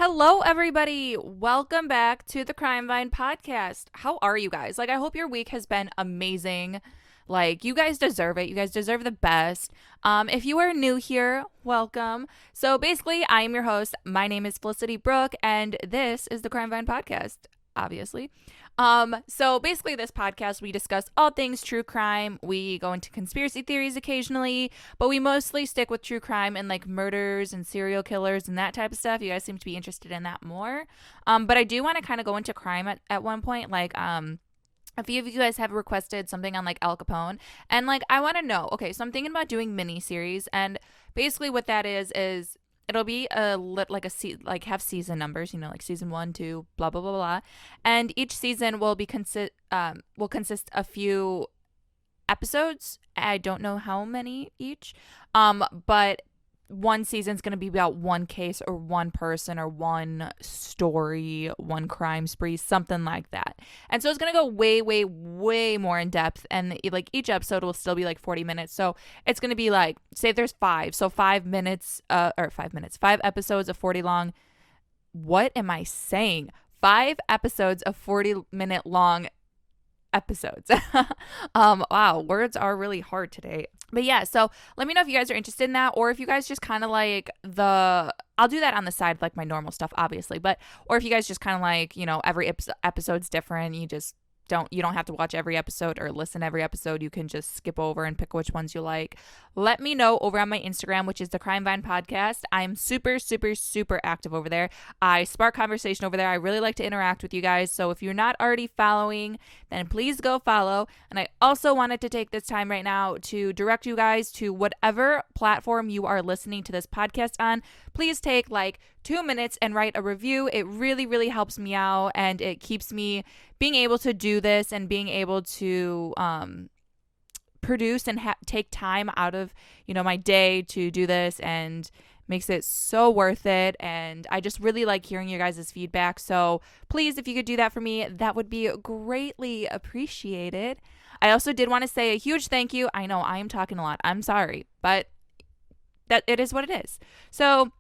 Hello, everybody. Welcome back to the Crime Vine podcast. How are you guys? I hope your week has been amazing. You guys deserve it. You guys deserve the best. If you are new here, welcome. So basically, I am your host. My name is Felicity Brooke, and this is the Crime Vine podcast, obviously. So basically this podcast, we discuss all things true crime. We go into conspiracy theories occasionally, but we mostly stick with true crime and murders and serial killers and that type of stuff. You guys seem to be interested in that more. But I do want to kind of go into crime at one point. A few of you guys have requested something on Al Capone, and I want to know, okay, so I'm thinking about doing mini series, and basically what that is it'll be have season numbers, season 1, 2, blah blah blah blah, and each season will consist a few episodes. I don't know how many each, but one season's going to be about one case or one person or one story, one crime spree, something like that. And so it's going to go way, way, way more in depth. And each episode will still be 40 minutes. So it's going to be say there's 5. So 5 minutes, 5 episodes of 40 long. What am I saying? 5 episodes of 40-minute long episodes. Wow, words are really hard today. But yeah, so let me know if you guys are interested in that, or if you guys just kind of I'll do that on the side, my normal stuff, obviously, or if you guys just kind of every episode's different, you don't have to watch every episode or listen to every episode. You can just skip over and pick which ones you like. Let me know over on my Instagram, which is the Crime Vine Podcast. I'm super, super, super active over there. I spark conversation over there. I really like to interact with you guys. So if you're not already following, then please go follow. And I also wanted to take this time right now to direct you guys to whatever platform you are listening to this podcast on. Please take 2 minutes and write a review. It really, really helps me out, and it keeps me being able to do this and being able to produce and take time out of my day to do this, and makes it so worth it. And I just really like hearing your guys' feedback. So please, if you could do that for me, that would be greatly appreciated. I also did want to say a huge thank you. I know I am talking a lot. I'm sorry, but that it is what it is. So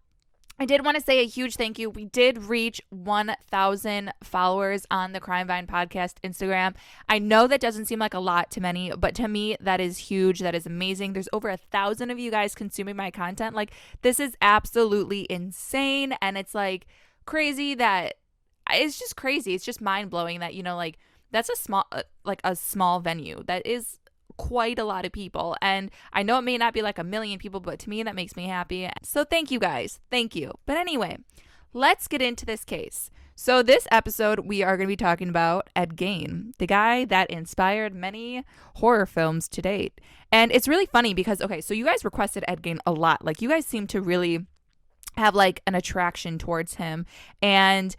I did want to say a huge thank you. We did reach 1,000 followers on the Crime Vine Podcast Instagram. I know that doesn't seem like a lot to many, but to me, that is huge. That is amazing. There's over 1,000 of you guys consuming my content. This is absolutely insane. And it's crazy that it's just crazy. It's just mind blowing that, that's a small venue. That is quite a lot of people, and I know it may not be 1 million people, but to me that makes me happy. So thank you guys. Thank you. But anyway, let's get into this case. So this episode we are going to be talking about Ed Gein, the guy that inspired many horror films to date. And it's really funny because, okay, so you guys requested Ed Gein a lot. You guys seem to really have an attraction towards him, and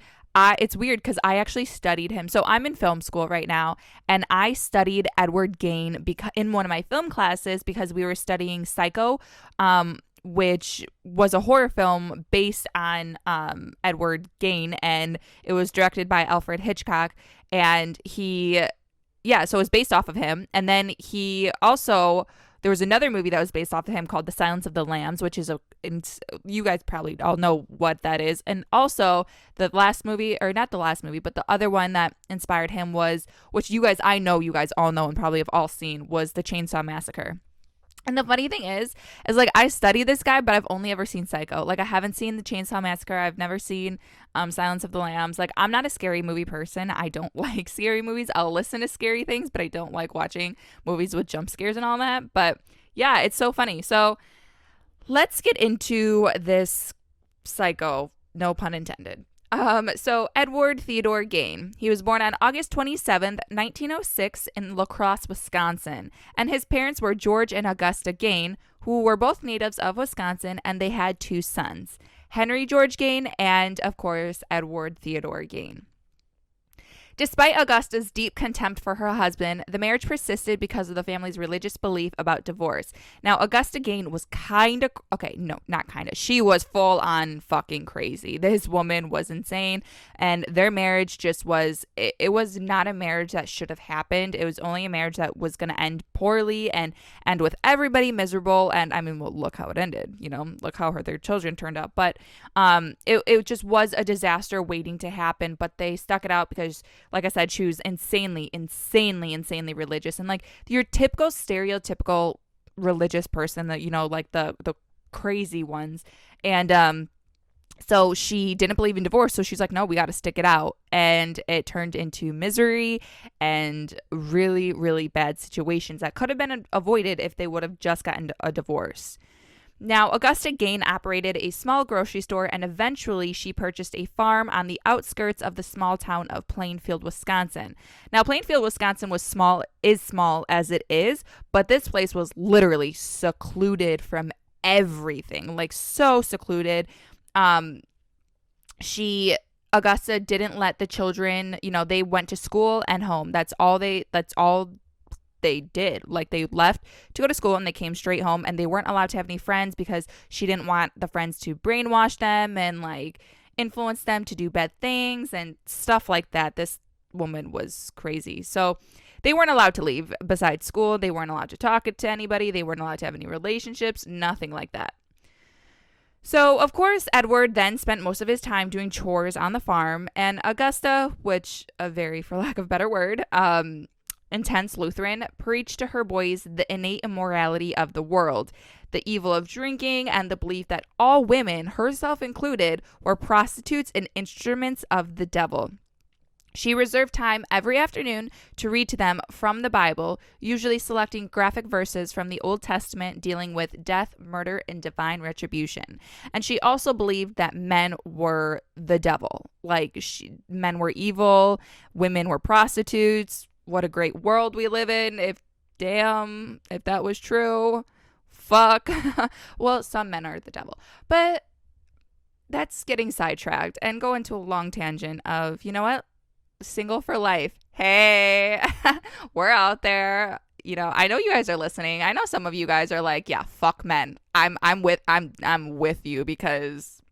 it's weird because I actually studied him. So I'm in film school right now, and I studied Edward Gein in one of my film classes because we were studying Psycho, which was a horror film based on Edward Gein, and it was directed by Alfred Hitchcock. And so it was based off of him. And then there was another movie that was based off of him called The Silence of the Lambs, which is you guys probably all know what that is. And also the last movie, or not the last movie, but the other one that inspired him was, which I know you guys all know and probably have all seen, was the Chainsaw Massacre. And the funny thing is I study this guy, but I've only ever seen Psycho. I haven't seen the Chainsaw Massacre. I've never seen Silence of the Lambs. I'm not a scary movie person. I don't like scary movies. I'll listen to scary things, but I don't like watching movies with jump scares and all that. But yeah, it's so funny. So let's get into this Psycho, no pun intended. So Edward Theodore Gein, he was born on August 27th, 1906 in La Crosse, Wisconsin, and his parents were George and Augusta Gein, who were both natives of Wisconsin, and they had 2 sons, Henry George Gein and, of course, Edward Theodore Gein. Despite Augusta's deep contempt for her husband, the marriage persisted because of the family's religious belief about divorce. Now, Augusta Gein was she was full on fucking crazy. This woman was insane, and their marriage just was, it was not a marriage that should have happened. It was only a marriage that was going to end poorly and end with everybody miserable. And I mean, well, look how it ended, look how their children turned out. But it just was a disaster waiting to happen, but they stuck it out because, like I said, she was insanely religious, and like your typical stereotypical religious person that, like the crazy ones. And so she didn't believe in divorce, so she's like, no, we got to stick it out. And it turned into misery and really, really bad situations that could have been avoided if they would have just gotten a divorce. Now, Augusta Gein operated a small grocery store, and eventually she purchased a farm on the outskirts of the small town of Plainfield, Wisconsin. Now, Plainfield, Wisconsin is small as it is, but this place was literally secluded from everything, like so secluded. Augusta didn't let the children, they went to school and home. That's all they did. Like, they left to go to school and they came straight home, and they weren't allowed to have any friends because she didn't want the friends to brainwash them and like influence them to do bad things and stuff like that. This woman was crazy. So they weren't allowed to leave besides school. They weren't allowed to talk to anybody. They weren't allowed to have any relationships, nothing like that. So, of course, Edward then spent most of his time doing chores on the farm, and Augusta, which, for lack of a better word, intense Lutheran, preached to her boys the innate immorality of the world, the evil of drinking, and the belief that all women, herself included, were prostitutes and instruments of the devil. She reserved time every afternoon to read to them from the Bible, usually selecting graphic verses from the Old Testament dealing with death, murder, and divine retribution. And she also believed that men were the devil. Men were evil, women were prostitutes. What a great world we live in. If that was true, fuck. Well, some men are the devil. But that's getting sidetracked and go into a long tangent of, you know what? Single for life. Hey, we're out there. I know you guys are listening. I know some of you guys are like, yeah, fuck men. I'm with you because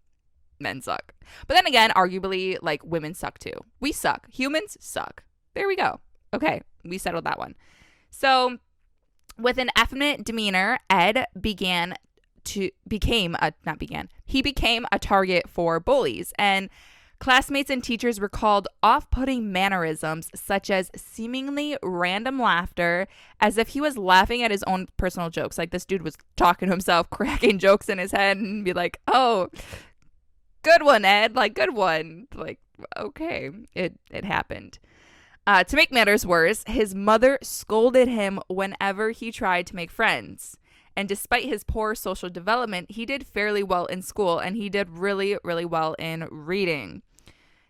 men suck. But then again, arguably, like, women suck too. We suck. Humans suck. There we go. Okay, we settled that one. So, with an effeminate demeanor, Ed became a target for bullies, and classmates and teachers recalled off-putting mannerisms such as seemingly random laughter, as if he was laughing at his own personal jokes. Like, this dude was talking to himself, cracking jokes in his head, and be like, oh, good one, Ed. Like, good one. Like, okay, it happened. To make matters worse, his mother scolded him whenever he tried to make friends. And despite his poor social development, he did fairly well in school, and he did really, really well in reading.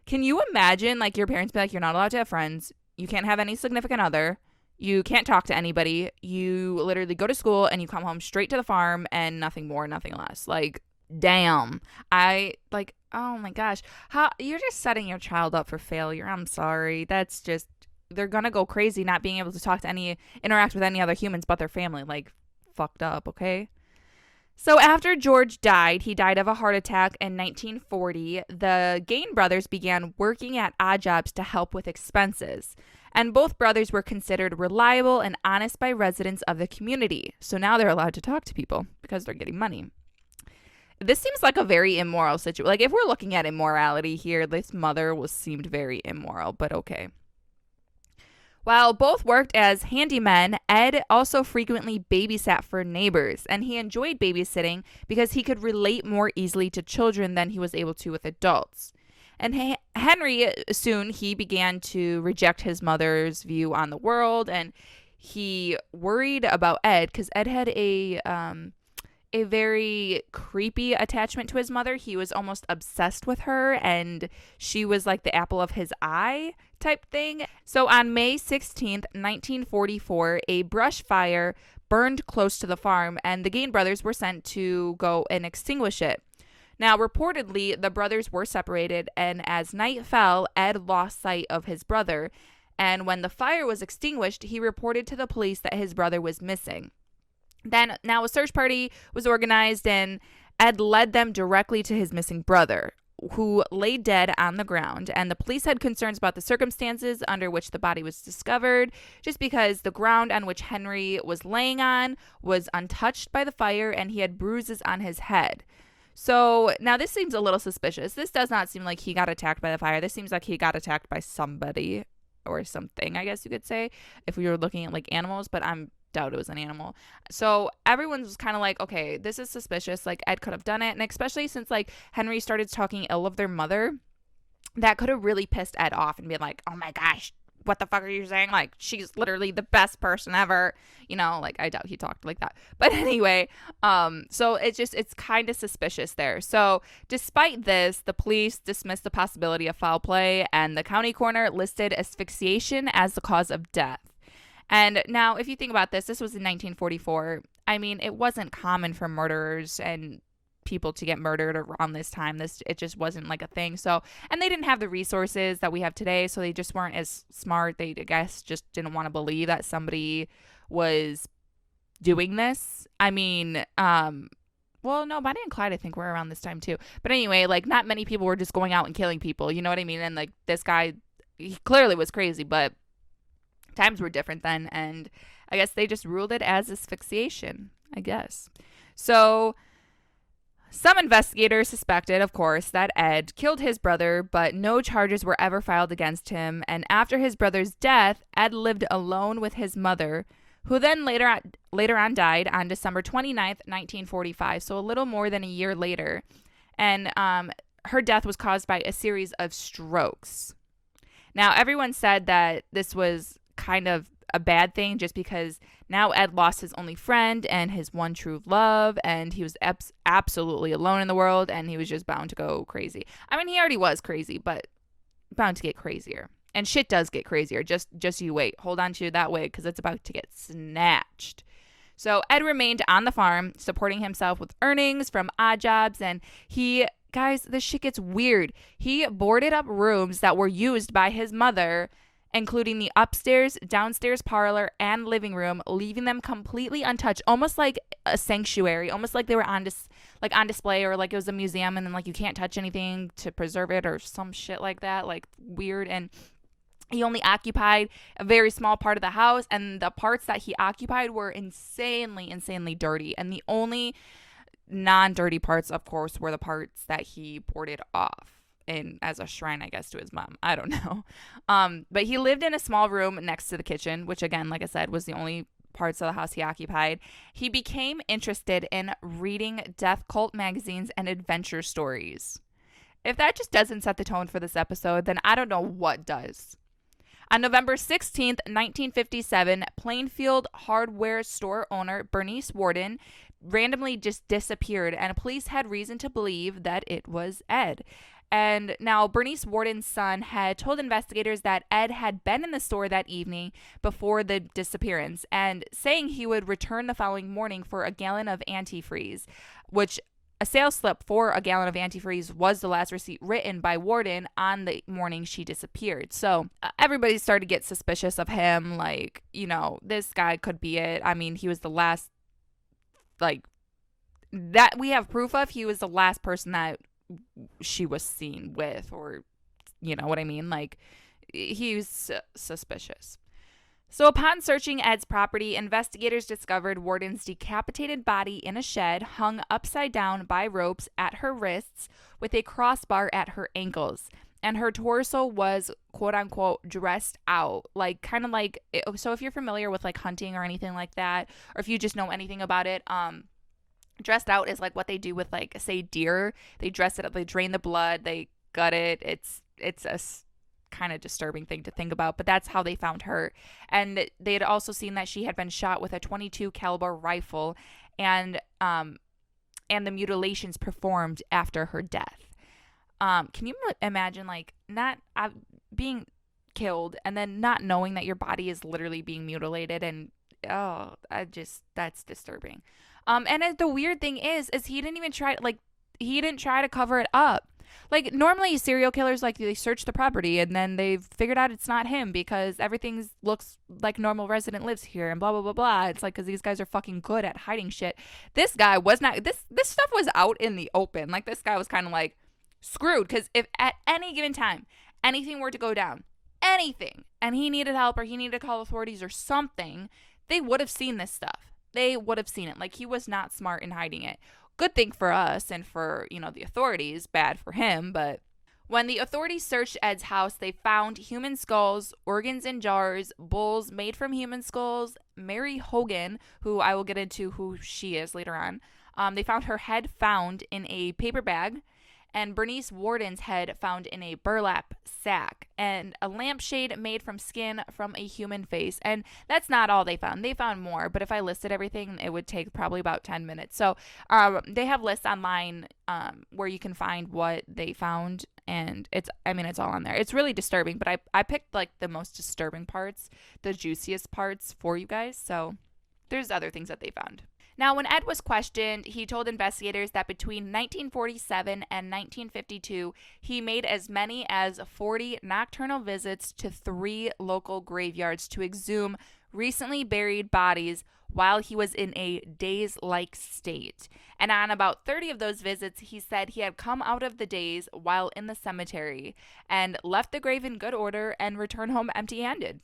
Can you imagine, like, your parents be like, you're not allowed to have friends, you can't have any significant other, you can't talk to anybody, you literally go to school and you come home straight to the farm and nothing more, nothing less. Like, damn. Oh my gosh. You're just setting your child up for failure. I'm sorry. That's just, they're gonna go crazy not being able to interact with any other humans but their family. Like, fucked up, okay? So after George died, he died of a heart attack in 1940, the Gein brothers began working at odd jobs to help with expenses. And both brothers were considered reliable and honest by residents of the community. So now they're allowed to talk to people because they're getting money. This seems like a very immoral situation. Like, if we're looking at immorality here, this mother seemed very immoral, but okay. While both worked as handymen, Ed also frequently babysat for neighbors, and he enjoyed babysitting because he could relate more easily to children than he was able to with adults. And Henry, soon he began to reject his mother's view on the world, and he worried about Ed because Ed had a very creepy attachment to his mother. He was almost obsessed with her, and she was like the apple of his eye type thing. So on May 16th, 1944, a brush fire burned close to the farm, and the Gein brothers were sent to go and extinguish it. Now, reportedly, the brothers were separated, and as night fell, Ed lost sight of his brother. And when the fire was extinguished, he reported to the police that his brother was missing. Then, now a search party was organized, and Ed led them directly to his missing brother, who lay dead on the ground. And the police had concerns about the circumstances under which the body was discovered, just because the ground on which Henry was laying on was untouched by the fire, and he had bruises on his head. So now this seems a little suspicious. This does not seem like he got attacked by the fire. This seems like he got attacked by somebody or something, I guess you could say, if we were looking at like animals, but I'm doubt it was an animal. So everyone was kind of like, okay, this is suspicious. Like, Ed could have done it. And especially since like Henry started talking ill of their mother, that could have really pissed Ed off and been like, oh my gosh, what the fuck are you saying? Like, she's literally the best person ever. You know, like, I doubt he talked like that. But anyway, so it's kind of suspicious there. So despite this, the police dismissed the possibility of foul play, and the county coroner listed asphyxiation as the cause of death. And now, if you think about this, this was in 1944. I mean, it wasn't common for murderers and people to get murdered around this time. It just wasn't like a thing. So, and they didn't have the resources that we have today, so they just weren't as smart. They, I guess, just didn't want to believe that somebody was doing this. I mean, well, no, Bonnie and Clyde, I think, were around this time too. But anyway, like, not many people were just going out and killing people. You know what I mean? And like, this guy, he clearly was crazy, but times were different then, and I guess they just ruled it as asphyxiation, I guess. So some investigators suspected, of course, that Ed killed his brother, but no charges were ever filed against him. And after his brother's death, Ed lived alone with his mother, who then later on died on December 29th, 1945, so a little more than a year later. And her death was caused by a series of strokes. Now, everyone said that this was kind of a bad thing, just because now Ed lost his only friend and his one true love, and he was absolutely alone in the world, and he was just bound to go crazy. I mean, he already was crazy, but bound to get crazier. And shit does get crazier. Just you wait. Hold on to that wig, because it's about to get snatched. So Ed remained on the farm, supporting himself with earnings from odd jobs, and guys, this shit gets weird. He boarded up rooms that were used by his mother, including the upstairs, downstairs parlor, and living room, leaving them completely untouched, almost like a sanctuary, almost like they were on display, or like it was a museum, and then like you can't touch anything to preserve it or some shit like that, like weird. And he only occupied a very small part of the house, and the parts that he occupied were insanely dirty. And the only non-dirty parts, of course, were the parts that he boarded off in as a shrine, I guess, to his mom. I don't know. But he lived in a small room next to the kitchen, which, again, like I said, was the only parts of the house he occupied. He became interested in reading death cult magazines and adventure stories. If that just doesn't set the tone for this episode, then I don't know what does. On November 16th, 1957, Plainfield hardware store owner Bernice Warden randomly just disappeared, and police had reason to believe that it was Ed. And now Bernice Warden's son had told investigators that Ed had been in the store that evening before the disappearance, and saying he would return the following morning for a gallon of antifreeze, which a sales slip for a gallon of antifreeze was the last receipt written by Warden on the morning she disappeared. So everybody started to get suspicious of him, like, you know, this guy could be it. I mean, he was the last, like, that we have proof of. He was the last person that she was seen with, or you know what I mean, like, he's suspicious. So upon searching Ed's property, investigators discovered Warden's decapitated body in a shed, hung upside down by ropes at her wrists with a crossbar at her ankles, and her torso was quote unquote dressed out, like kind of like, so if you're familiar with like hunting or anything like that, or if you just know anything about it, dressed out is like what they do with, like, say, deer. They dress it up, they drain the blood, they gut it. It's a kind of disturbing thing to think about, but that's how they found her. And they had also seen that she had been shot with a .22 caliber rifle, and the mutilations performed after her death. Can you imagine, like, not being killed and then not knowing that your body is literally being mutilated? And that's disturbing. And the weird thing is he didn't even try, like, he didn't try to cover it up. Like, normally serial killers, like, they search the property and then they've figured out it's not him because everything looks like normal resident lives here and blah, blah, blah, blah. It's like, because these guys are fucking good at hiding shit. This guy was not, this stuff was out in the open. Like, this guy was kind of like screwed, because if at any given time anything were to go down, anything, and he needed help or he needed to call authorities or something, they would have seen this stuff. They would have seen it. Like, he was not smart in hiding it. Good thing for us and for, the authorities, bad for him. But when the authorities searched Ed's house, they found human skulls, organs in jars, bowls made from human skulls. Mary Hogan, who I will get into who she is later on, they found her head found in a paper bag, and Bernice Warden's head found in a burlap sack, and a lampshade made from skin from a human face. And that's not all they found. They found more, but if I listed everything, it would take probably about 10 minutes. So they have lists online where you can find what they found, and it's all on there. It's really disturbing, but I picked like the most disturbing parts, the juiciest parts for you guys. So there's other things that they found. Now, when Ed was questioned, he told investigators that between 1947 and 1952, he made as many as 40 nocturnal visits to 3 local graveyards to exhume recently buried bodies while he was in a daze-like state. And on about 30 of those visits, he said he had come out of the daze while in the cemetery and left the grave in good order and returned home empty-handed.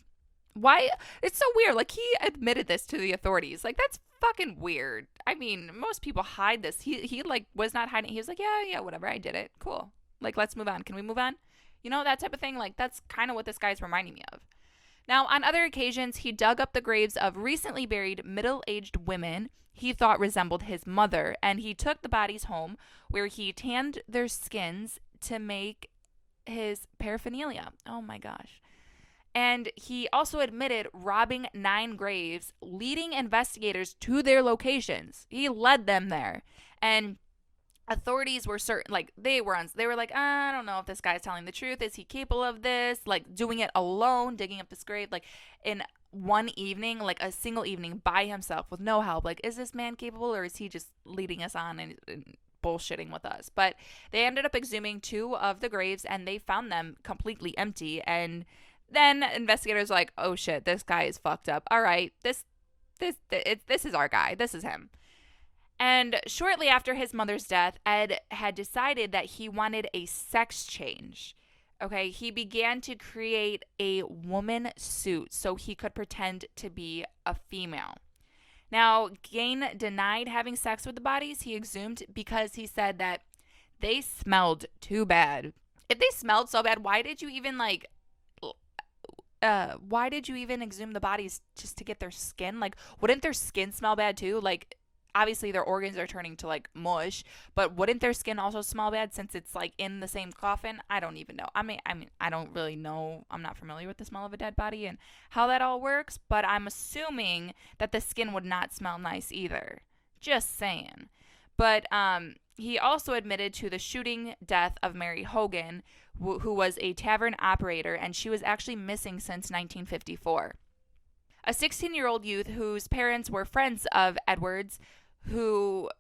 Why? It's so weird. Like, he admitted this to the authorities. Like, that's fucking weird. I mean, most people hide this. He like was not hiding. He was like, yeah, whatever. I did it. Cool. Like, let's move on. Can we move on? That type of thing. Like, that's kind of what this guy's reminding me of. Now, on other occasions, he dug up the graves of recently buried middle-aged women he thought resembled his mother, and he took the bodies home where he tanned their skins to make his paraphernalia. Oh my gosh. And he also admitted robbing 9 graves, leading investigators to their locations. He led them there. And authorities were certain, like, they were like, I don't know if this guy's telling the truth. Is he capable of this? Like, doing it alone, digging up this grave, like, in one evening, like a single evening by himself with no help. Like, is this man capable, or is he just leading us on and bullshitting with us? But they ended up exhuming 2 of the graves, and they found them completely empty. And then investigators were like, oh shit, this guy is fucked up. All right, this is our guy. This is him. And shortly after his mother's death, Ed had decided that he wanted a sex change. Okay, he began to create a woman suit so he could pretend to be a female. Now, Gein denied having sex with the bodies he exhumed because he said that they smelled too bad. If they smelled so bad, why did you even exhume the bodies just to get their skin? Like, wouldn't their skin smell bad too? Like, obviously their organs are turning to like mush, but wouldn't their skin also smell bad since it's like in the same coffin? I don't even know. I mean, I don't really know. I'm not familiar with the smell of a dead body and how that all works, but I'm assuming that the skin would not smell nice either. Just saying. But he also admitted to the shooting death of Mary Hogan, who was a tavern operator, and she was actually missing since 1954. A 16-year-old youth whose parents were friends of Edwards, who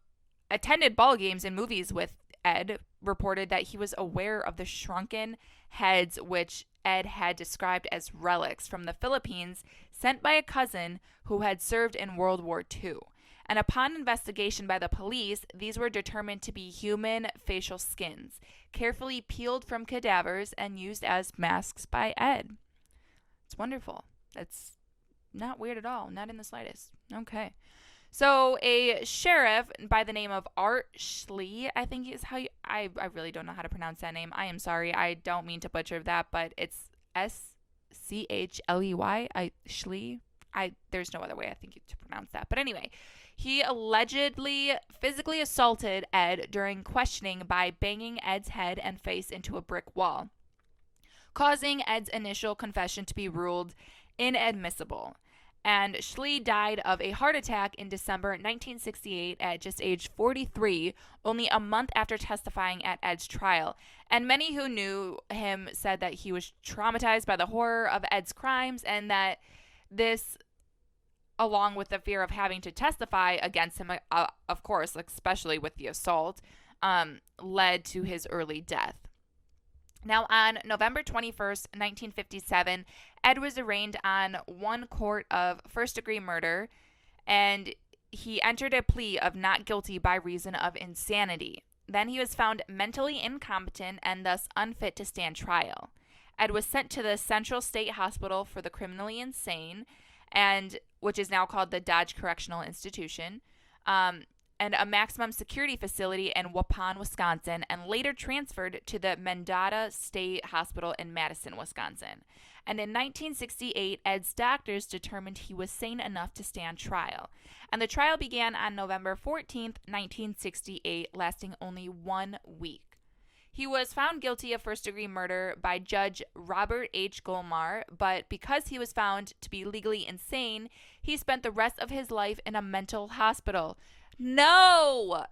attended ball games and movies with Ed, reported that he was aware of the shrunken heads which Ed had described as relics from the Philippines sent by a cousin who had served in World War II. And upon investigation by the police, these were determined to be human facial skins, carefully peeled from cadavers and used as masks by Ed. It's wonderful. That's not weird at all. Not in the slightest. Okay. So a sheriff by the name of Art Schley, I think is how you... I really don't know how to pronounce that name. I am sorry. I don't mean to butcher that, but it's Schley. Schley. There's no other way I think to pronounce that. But anyway, he allegedly physically assaulted Ed during questioning by banging Ed's head and face into a brick wall, causing Ed's initial confession to be ruled inadmissible. And Schley died of a heart attack in December 1968 at just age 43, only a month after testifying at Ed's trial. And many who knew him said that he was traumatized by the horror of Ed's crimes, and that this, along with the fear of having to testify against him, of course, especially with the assault, led to his early death. Now, on November 21st, 1957, Ed was arraigned on one count of first-degree murder, and he entered a plea of not guilty by reason of insanity. Then he was found mentally incompetent and thus unfit to stand trial. Ed was sent to the Central State Hospital for the Criminally Insane, and which is now called the Dodge Correctional Institution, and a maximum security facility in Waupun, Wisconsin, and later transferred to the Mendota State Hospital in Madison, Wisconsin. And in 1968, Ed's doctors determined he was sane enough to stand trial. And the trial began on November 14th, 1968, lasting only 1 week. He was found guilty of first-degree murder by Judge Robert H. Golmar, but because he was found to be legally insane, he spent the rest of his life in a mental hospital. No,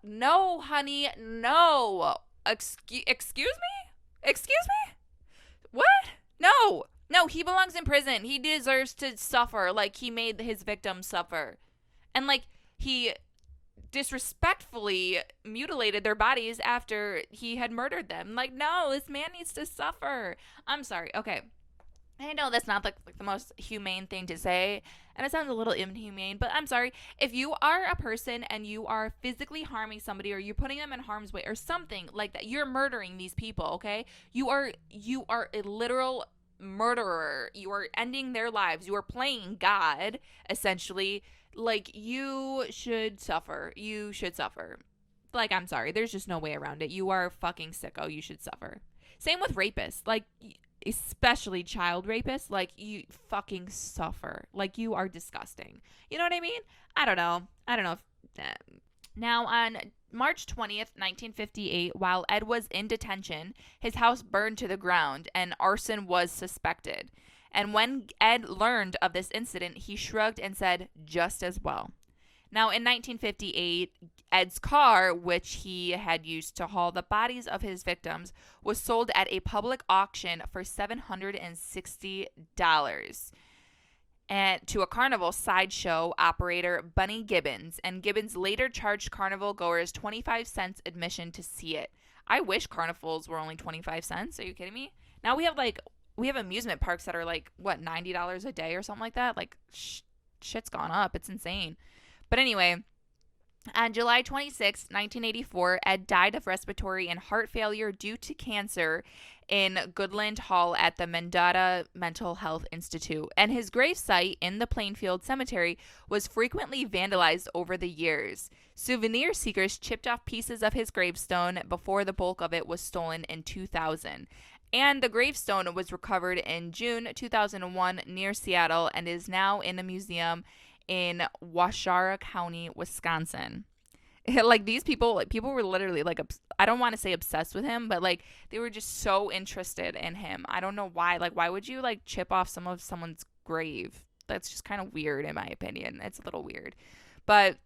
honey, no. Excuse me? What? No, he belongs in prison. He deserves to suffer like he made his victims suffer. And like he disrespectfully mutilated their bodies after he had murdered them. Like, no, this man needs to suffer. I'm sorry. Okay. I know that's not like the most humane thing to say, and it sounds a little inhumane, but I'm sorry. If you are a person and you are physically harming somebody, or you're putting them in harm's way or something like that, you're murdering these people, okay? You are a literal murderer. You are ending their lives. You are playing God, essentially. Like, you should suffer. Like, I'm sorry. There's just no way around it. You are a fucking sicko. You should suffer. Same with rapists. Like, especially child rapists. Like, you fucking suffer. Like, you are disgusting. You know what I mean? I don't know if... Now, on March 20th, 1958, while Ed was in detention, his house burned to the ground and arson was suspected. And when Ed learned of this incident, he shrugged and said, just as well. Now, in 1958, Ed's car, which he had used to haul the bodies of his victims, was sold at a public auction for $760 and to a carnival sideshow operator, Bunny Gibbons. And Gibbons later charged carnival goers 25 cents admission to see it. I wish carnivals were only 25 cents. Are you kidding me? Now we have amusement parks that are like, what, $90 a day or something like that? Like, shit's gone up. It's insane. But anyway, on July 26, 1984, Ed died of respiratory and heart failure due to cancer in Goodland Hall at the Mendota Mental Health Institute. And his gravesite in the Plainfield Cemetery was frequently vandalized over the years. Souvenir seekers chipped off pieces of his gravestone before the bulk of it was stolen in 2000. And the gravestone was recovered in June 2001 near Seattle and is now in a museum in Waushara County, Wisconsin. Like, these people were literally like, I don't want to say obsessed with him, but like they were just so interested in him. I don't know why. Like, why would you like chip off some of someone's grave? That's just kind of weird, in my opinion. It's a little weird. But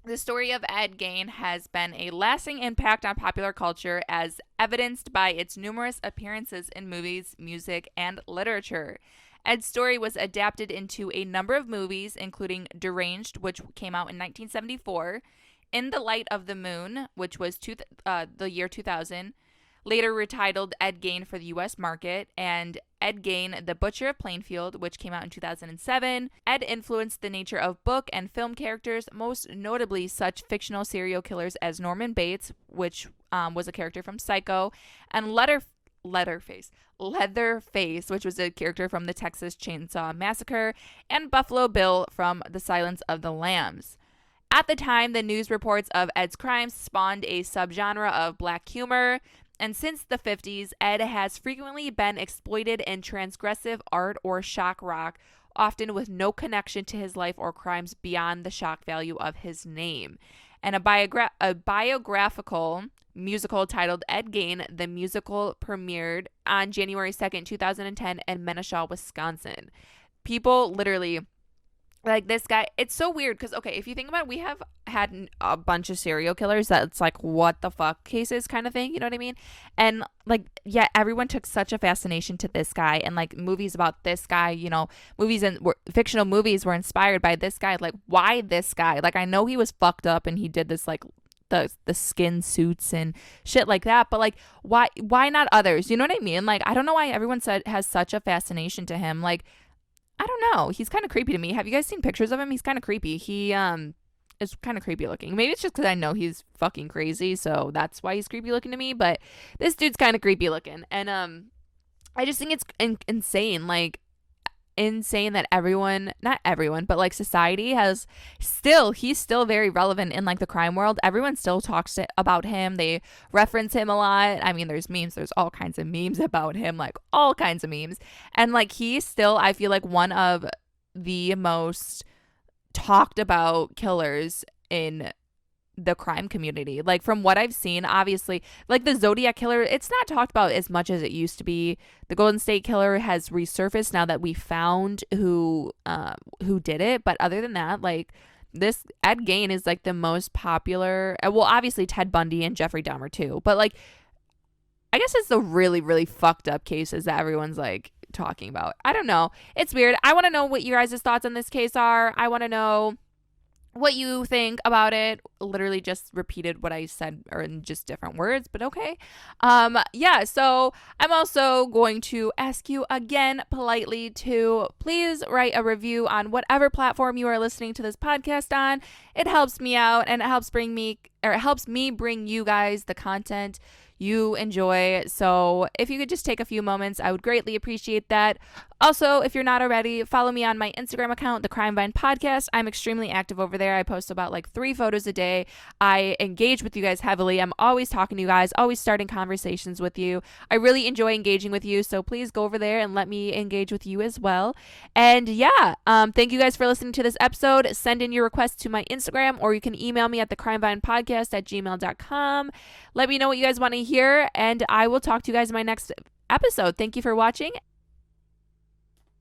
the story of Ed Gein has been a lasting impact on popular culture, as evidenced by its numerous appearances in movies, music, and literature. Ed's story was adapted into a number of movies, including Deranged, which came out in 1974, In the Light of the Moon, which was the year 2000, later retitled Ed Gein for the U.S. market, and Ed Gein, The Butcher of Plainfield, which came out in 2007. Ed influenced the nature of book and film characters, most notably such fictional serial killers as Norman Bates, which was a character from Psycho, and Leatherface, which was a character from the Texas Chainsaw Massacre, and Buffalo Bill from The Silence of the Lambs. At the time, the news reports of Ed's crimes spawned a subgenre of black humor, and since the 50s, Ed has frequently been exploited in transgressive art or shock rock, often with no connection to his life or crimes beyond the shock value of his name. And a biographical musical titled Ed Gein, the musical, premiered on January 2nd, 2010 in Menashaw, Wisconsin. People literally... like, this guy, it's so weird because, okay, if you think about it, we have had a bunch of serial killers that's like, what the fuck cases kind of thing, you know what I mean? And, like, yeah, everyone took such a fascination to this guy, and, like, movies about this guy, you know, fictional movies were inspired by this guy. Like, why this guy? Like, I know he was fucked up and he did this, like, the skin suits and shit like that. But like, why not others? You know what I mean? Like, I don't know why everyone has such a fascination to him. Like, I don't know. He's kind of creepy to me. Have you guys seen pictures of him? He's kind of creepy. He is kind of creepy looking. Maybe it's just because I know he's fucking crazy, so that's why he's creepy looking to me. But this dude's kind of creepy looking, and I just think it's insane. Like, insane that not everyone, but like society he's still very relevant in like the crime world. Everyone still talks about him. They reference him a lot. I mean, there's all kinds of memes about him, like all kinds of memes. And like, he's still, I feel like, one of the most talked about killers in the crime community. Like, from what I've seen, obviously, like the Zodiac killer, it's not talked about as much as it used to be. The Golden State Killer has resurfaced now that we found who did it. But other than that, like, this Ed Gein is like the most popular. Well, obviously Ted Bundy and Jeffrey Dahmer too. But like, I guess it's the really, really fucked up cases that everyone's like talking about. I don't know. It's weird. I want to know what your guys' thoughts on this case are. I want to know what you think about it. Literally just repeated what I said, or in just different words, but okay. Yeah, so I'm also going to ask you again politely to please write a review on whatever platform you are listening to this podcast on. It helps me out, and it helps me bring you guys the content you enjoy. So if you could just take a few moments, I would greatly appreciate that. Also, if you're not already, follow me on my Instagram account, The Crime Vine Podcast. I'm extremely active over there. I post about like 3 photos a day. I engage with you guys heavily. I'm always talking to you guys, always starting conversations with you. I really enjoy engaging with you. So please go over there and let me engage with you as well. And yeah, thank you guys for listening to this episode. Send in your requests to my Instagram, or you can email me at thecrimevinepodcast@gmail.com. Let me know what you guys want to hear, and I will talk to you guys in my next episode. Thank you for watching,